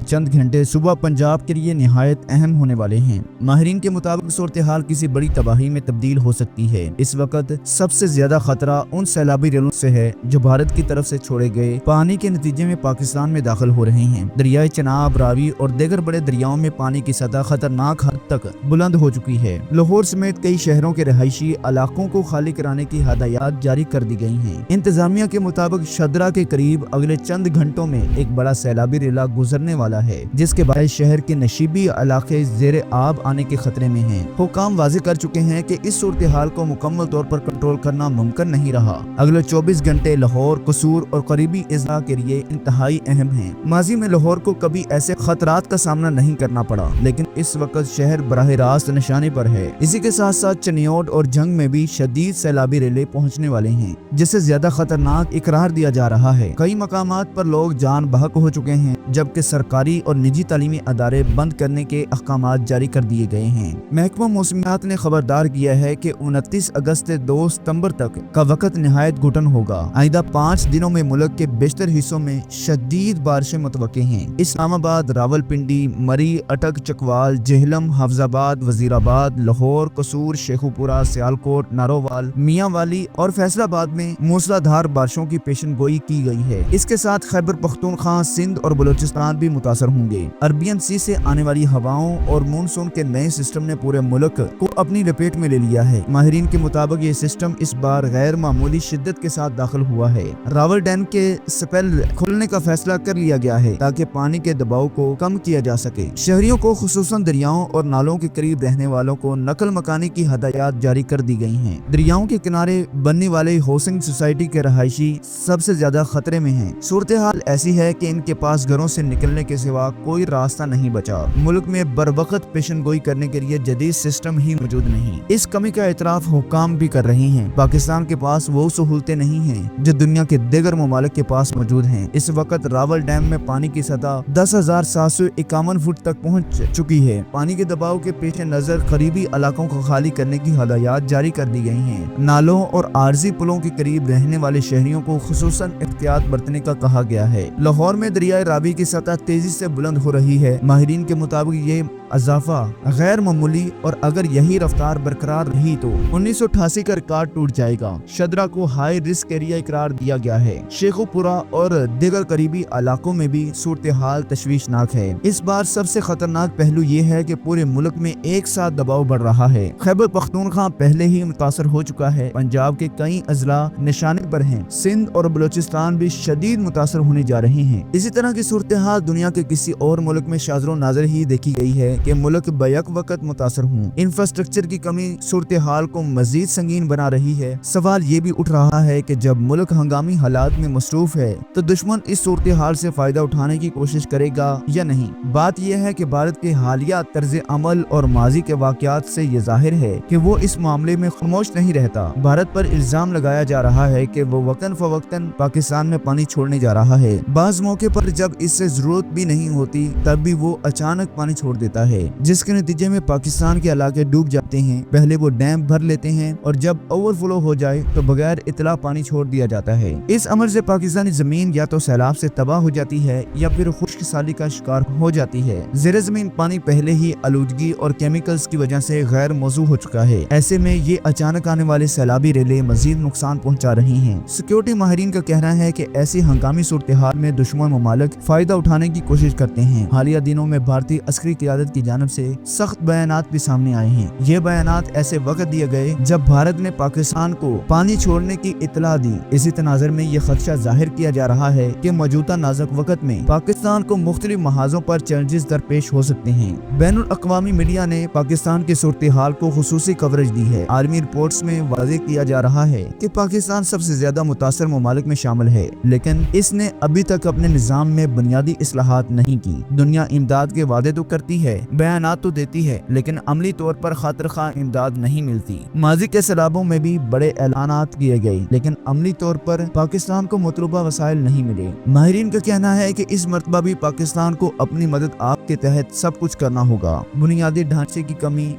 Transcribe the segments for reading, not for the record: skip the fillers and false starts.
चंद घंटे सुबह पंजाब के लिए निहायत अहम होने वाले हैं। माहिरीन के मुताबिक सूरत-ए-हाल किसी बड़ी तबाही में तब्दील हो सकती है। इस वक्त सबसे ज्यादा खतरा उन सैलाबी रेलों से है जो भारत की तरफ से छोड़े गए पानी के नतीजे में पाकिस्तान में दाखिल हो रहे हैं। दरियाए चनाब, रावी और दीगर बड़े दरियाओं में पानी की सतह खतरनाक हद तक बुलंद हो चुकी है। लाहौर समेत कई शहरों के रहायशी इलाकों को खाली कराने की हदायत जारी कर दी गई हैं। इंतजामिया के मुताबिक शदरा के करीब अगले चंद घंटों में एक बड़ा सैलाबी रेला गुजरने वाला है, जिसके बाद शहर के नशीबी इलाके जेर आब आने के खतरे में हैं। हुकाम वाज़ेह कर चुके हैं कि इस सूरत हाल को मुकम्मल तौर पर कंट्रोल करना मुमकिन नहीं रहा। अगले 24 घंटे लाहौर, कसूर और करीबी अज़ला के लिए इंतहाई अहम हैं। माजी में लाहौर को कभी ऐसे खतरात का सामना नहीं करना पड़ा, लेकिन इस वक्त शहर बराह रास्त निशाने पर है। इसी के साथ साथ चनियोट और जंग में भी शदीद सैलाबी रेले पहुँचने वाले हैं, जिसे ज्यादा खतरनाक इकरार दिया जा रहा है। कई मकामात पर लोग जान बहक हो चुके हैं, जबकि सरकारी और निजी तालीमी अदारे बंद करने के अहकामात जारी कर दिए गए हैं। महकमा मौसमियात ने खबरदार किया है कि 29 अगस्त से 2 सितंबर तक का वक्त निहायत घुटन होगा। आइंदा 5 दिनों में मुल्क के बेशतर हिस्सों में शदीद बारिशें मुतवक्के हैं। इस्लामाबाद, रावलपिंडी, मरी, अटक, चकवाल, जेहलम, हफ्जाबाद, वजीराबाद, लाहौर, कसूर, शेखुपुरा, सियालकोट, नारोवाल, मियांवाली और फैसलाबाद में मूसलाधार बारिशों की पेशन गोई की गई है। इसके साथ खैबर पख्तूनख्वा, सिंध और बलूचिस्तान भी मुतासर होंगे। अरबियन सी से आने वाली हवाओं और मानसून के नए सिस्टम ने पूरे मुल्क को अपनी लपेट में ले लिया है। माहिरीन के मुताबिक ये सिस्टम इस बार गैर मामूली शिद्दत के साथ दाखिल हुआ है। रावल डैम के स्पेल खोलने का फैसला कर लिया गया है ताकि पानी के दबाव को कम किया जा सके। शहरियों को खुसूसन दरियाओं और नालों के करीब रहने वालों को नकल मकानी की हदायत जारी कर दी गई हैं। दरियाओं के किनारे बनने वाले हाउसिंग सोसाइटी के रहायशी सबसे ज्यादा खतरे में हैं। सूरत हाल ऐसी है कि इनके पास घरों से निकलने के सिवा कोई रास्ता नहीं बचा। मुल्क में बरवक्त पेशन गोई करने के लिए जदीद सिस्टम ही मौजूद नहीं। इस कमी का एतराफ हुकाम भी कर रहे हैं। पाकिस्तान के पास वो सहूलतें नहीं हैं जो दुनिया के दीगर ममालिक के पास मौजूद हैं। इस वक्त रावल डैम में पानी की सतह 10,751 फुट तक पहुँच चुकी है। पानी के दबाव के पेश नजर करीबी इलाकों को खाली करने की हदायत जारी कर दी गई हैं। नालों और आरजी पुलों के करीब रहने वाले शहरियों को खुसूसन एहतियात बरतने का कहा गया है। लाहौर में दरियाए रावी की सतह तेजी से बुलंद हो रही है। माहिरीन के मुताबिक ये इजाफा गैर मामूली और अगर यही रफ्तार बरकरार रही तो 1988 का रिकॉर्ड टूट जाएगा। शदरा को हाई रिस्क एरिया करार दिया गया है। शेखुपुरा और दीगर करीबी इलाकों में भी सूरत हाल तशवीशनाक है। इस बार सबसे खतरनाक पहलू ये है कि पूरे मुल्क में एक साथ दबाव बढ़ रहा है। खैबर पख्तूनख्वा पहले ही मुतासर हो चुका है। पंजाब के कई अजला निशाने पर हैं। सिंध और बलूचिस्तान भी शदीद मुतासर होने जा रहे हैं। इसी तरह की सूरत हाल दुनिया के किसी और मुल्क में शाजरो नाजर ही देखी गई है कि मुल्क बैक वक्त मुतासर हों। इंफ्रास्ट्रक्चर की कमी सूरत हाल को मजीद संगीन बना रही है। सवाल ये भी उठ रहा है कि जब मुल्क हंगामी हालात में मसरूफ है तो दुश्मन इस सूरत हाल से फायदा उठाने की कोशिश करेगा या नहीं। बात यह है कि भारत के हालिया तर्ज अमल और माजी के वाकयात से ये जाहिर है कि वो इस मामले में खामोश नहीं रहता। भारत पर इल्जाम लगाया जा रहा है कि वो वक्तन फवक्तन पाकिस्तान में पानी छोड़ने जा रहा है। बाज मौके पर जब इससे जरूरत भी नहीं होती तब भी वो अचानक पानी छोड़ देता है, जिसके नतीजे में पाकिस्तान के इलाके डूब जाते हैं। पहले वो डैम भर लेते हैं और जब ओवरफ्लो हो जाए तो बगैर इतला पानी छोड़ दिया जाता है। इस अमल से पाकिस्तानी जमीन या तो सैलाब से तबाह हो जाती है या फिर खुश्क साली का शिकार हो जाती है। ज़ेरे ज़मीन पानी पहले ही आलूदगी और केमिकल्स की वजह से गैर मौजू हो चुका है। ऐसे में ये अचानक आने वाले सैलाबी रेले मजीद नुकसान पहुँचा रही हैं। सिक्योरिटी माहिरीन का कहना है कि ऐसी हंगामी सूरत हाल में दुश्मन ममालिक फायदा उठाने की कोशिश करते हैं। हालिया दिनों में भारतीय अस्करी क़यादत की जानिब से सख्त बयानात भी सामने आए हैं। ये बयानात ऐसे वक्त दिए गए जब भारत ने पाकिस्तान को पानी छोड़ने की इतला दी। इसी तनाज़ुर में ये खदशा जाहिर किया जा रहा है कि मौजूदा नाजुक वक्त में पाकिस्तान को मुख्तलिफ महाजों पर चैलेंजेस दरपेश हो सकते हैं। बैनुल अक़वामी मीडिया ने पाकिस्तान की सूरत हाल को खुसूसी कवरेज दी है। आर्मी रिपोर्ट्स में वाज़ेह किया जा रहा है कि पाकिस्तान सबसे ज्यादा मुतासर ममालिक में शामिल है, लेकिन इसने अभी तक अपने निज़ाम में बुनियादी इस्लाहात नहीं की। दुनिया इमदाद के वादे तो करती है, बयानात तो देती है, लेकिन अमली तौर पर खातिर خواہ امداد نہیں ملتی۔ ماضی کے سیلابوں میں بھی بڑے اعلانات کیے گئے لیکن عملی طور پر پاکستان کو مطلوبہ وسائل نہیں ملے۔ ماہرین کا کہنا ہے کہ اس مرتبہ بھی پاکستان کو اپنی مدد آپ کے تحت سب کچھ کرنا ہوگا۔ بنیادی ڈھانچے کی کمی،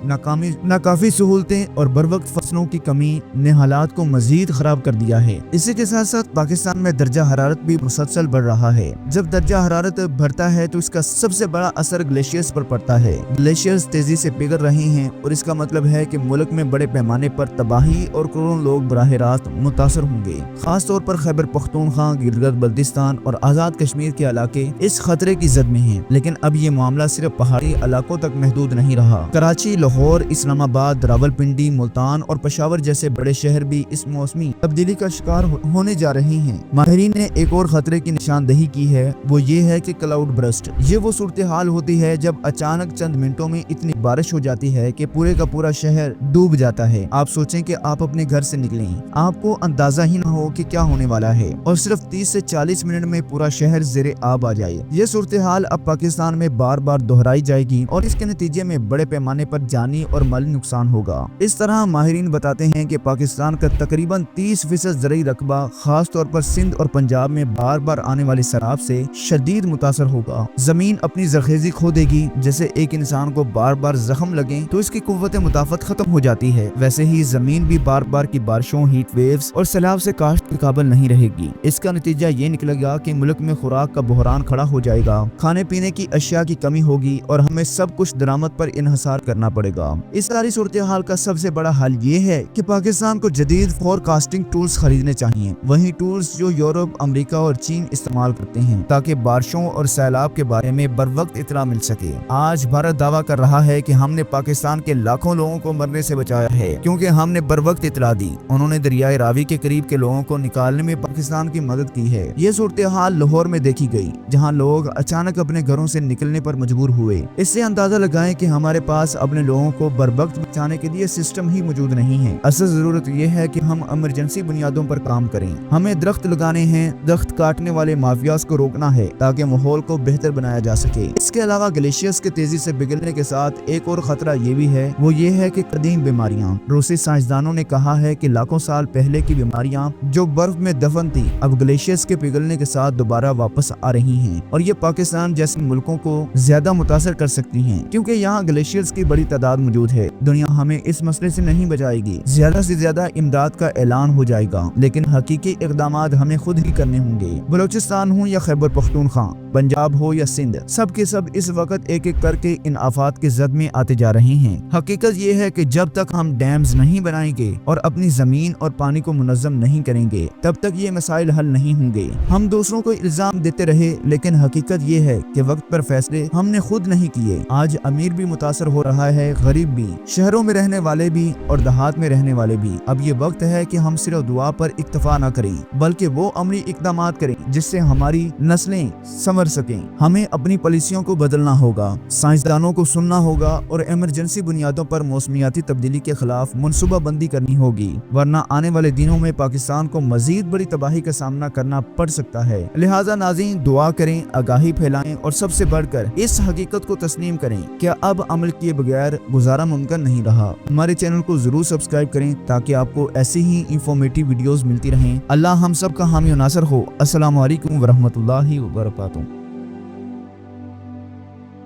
ناکافی سہولتیں اور بروقت فصلوں کی کمی نے حالات کو مزید خراب کر دیا ہے۔ اسی کے ساتھ ساتھ پاکستان میں درجہ حرارت بھی مسلسل بڑھ رہا ہے۔ جب درجہ حرارت بڑھتا ہے تو اس کا سب سے بڑا اثر گلیشیئرز پر پڑتا ہے۔ گلیشیئرز تیزی سے پگھل رہے ہیں اور اس کا مطلب ہے کہ ملک میں بڑے پیمانے پر تباہی اور کروڑوں لوگ براہ راست متاثر ہوں گے۔ خاص طور پر خیبر پختونخوا، گلگت بلتستان اور آزاد کشمیر کے علاقے اس خطرے کی زد میں ہیں۔ لیکن اب یہ معاملہ صرف پہاڑی علاقوں تک محدود نہیں رہا۔ کراچی، لاہور، اسلام آباد، راولپنڈی، ملتان اور پشاور جیسے بڑے شہر بھی اس موسمی تبدیلی کا شکار ہونے جا رہے ہیں۔ ماہرین نے ایک اور خطرے کی نشاندہی کی ہے، وہ یہ ہے کہ کلاؤڈ برسٹ۔ یہ وہ صورتحال ہوتی ہے جب اچانک چند منٹوں میں اتنی بارش ہو جاتی ہے کہ پورے کا پورا شہر ڈوب جاتا ہے۔ آپ سوچیں کہ آپ اپنے گھر سے نکلیں، آپ کو اندازہ ہی نہ ہو کہ کیا ہونے والا ہے اور صرف 30 سے 40 منٹ میں پورا شہر زیر آب آ جائے۔ یہ صورتحال اب پاکستان میں بار بار دہرائی جائے گی اور اس کے نتیجے میں بڑے پیمانے پر جانی اور مالی نقصان ہوگا۔ اس طرح ماہرین بتاتے ہیں کہ پاکستان کا تقریباً 30% زرعی رقبہ خاص طور پر سندھ اور پنجاب میں بار بار آنے والی سیلاب سے شدید متاثر ہوگا۔ زمین اپنی زرخیزی کھو دے گی۔ جیسے ایک انسان کو بار بار زخم لگیں تو اس کی قوت مدافعت ختم ہو جاتی ہے، ویسے ہی زمین بھی بار بار کی بارشوں، ہیٹ ویوز اور سیلاب سے کاشت کے قابل نہیں رہے گی۔ اس کا نتیجہ یہ نکلے گا کہ ملک میں خوراک کا بحران کھڑا ہو جائے گا، کھانے پینے کی اشیاء کی کمی ہوگی اور ہمیں سب کچھ درآمد پر انحصار کرنا پڑے گا۔ اس ساری صورتحال کا سب سے بڑا حل یہ ہے کہ پاکستان کو جدید فور کاسٹنگ ٹولز خریدنے چاہیے، وہی ٹولز جو یورپ، امریکہ اور چین استعمال کرتے ہیں، تاکہ بارشوں اور سیلاب کے بارے میں بروقت اطلاع مل سکے۔ آج بھارت دعویٰ کر رہا ہے کہ ہم نے پاکستان کے لاکھوں لوگوں کو مرنے سے بچایا ہے کیونکہ ہم نے بروقت اطلاع دی۔ انہوں نے دریائے راوی کے قریب کے لوگوں کو نکالنے میں پاکستان کی مدد کی ہے۔ یہ صورتحال لاہور میں دیکھی گئی جہاں لوگ اچانک اپنے گھروں سے نکلنے پر مجبور ہوئے۔ اس سے اندازہ لگائیں کہ ہمارے پاس اپنے لوگوں کو بروقت بچانے کے لیے سسٹم ہی موجود نہیں ہے۔ اصل ضرورت یہ ہے کہ ہم ایمرجنسی بنیادوں پر کام کریں۔ ہمیں درخت لگانے ہیں، درخت کاٹنے والے مافیاز کو روکنا ہے تاکہ ماحول کو بہتر بنایا جا سکے۔ اس کے علاوہ گلیشیئرز کے تیزی سے پگھلنے کے ساتھ ایک اور خطرہ یہ بھی ہے، وہ یہ ہے کہ قدیم بیماریاں۔ روسی سائنسدانوں نے کہا ہے کہ لاکھوں سال پہلے کی بیماریاں جو برف میں دفن تھی اب گلیشیئرز کے پگھلنے کے ساتھ دوبارہ واپس آ رہی ہیں اور یہ پاکستان جیسے ملکوں کو زیادہ متاثر کر سکتی ہیں کیونکہ یہاں گلیشیئرز کی بڑی تعداد موجود ہے۔ دنیا ہمیں اس مسئلے سے نہیں بچائے گی، زیادہ سے زیادہ امداد کا اعلان ہو جائے گا لیکن حقیقی اقدامات ہمیں خود ہی کرنے ہوں گے۔ بلوچستان ہو یا خیبر پختونخوا، پنجاب ہو یا سندھ، سب کے سب اس وقت ایک ایک کر کے ان آفات کے زد میں آتے جا رہے ہیں۔ حقیقت یہ ہے کہ جب تک ہم ڈیمز نہیں بنائیں گے اور اپنی زمین اور پانی کو منظم نہیں کریں گے تب تک یہ مسائل حل نہیں ہوں گے۔ ہم دوسروں کو الزام دیتے رہے لیکن حقیقت یہ ہے کہ وقت پر فیصلے ہم نے خود نہیں کیے۔ آج امیر بھی متاثر ہو رہا ہے، غریب بھی، شہروں میں رہنے والے بھی اور دیہات میں رہنے والے بھی۔ اب یہ وقت ہے کہ ہم صرف دعا پر اکتفا نہ کریں بلکہ وہ عملی اقدامات کریں جس سے ہماری نسلیں سنور سکیں۔ ہمیں اپنی پالیسیوں کو بدلنا ہوگا، سائنسدانوں کو سننا ہوگا اور ایمرجنسی بنیادوں پر موسمیاتی تبدیلی کے خلاف منصوبہ بندی کرنی ہوگی، ورنہ آنے والے دنوں میں پاکستان کو مزید بڑی تباہی کا سامنا کرنا پڑ سکتا ہے۔ لہٰذا ناظرین، دعا کریں، آگاہی پھیلائیں اور سب سے بڑھ کر اس حقیقت کو تسلیم کریں کہ اب عمل کیے بغیر گزارا ممکن نہیں رہا۔ ہمارے چینل کو ضرور سبسکرائب کریں تاکہ آپ کو ایسی ہی انفارمیٹیو ویڈیوز ملتی رہیں۔ اللہ ہم سب کا حامی و ناصر ہو۔ السلام علیکم ورحمۃ اللہ وبرکاتہ۔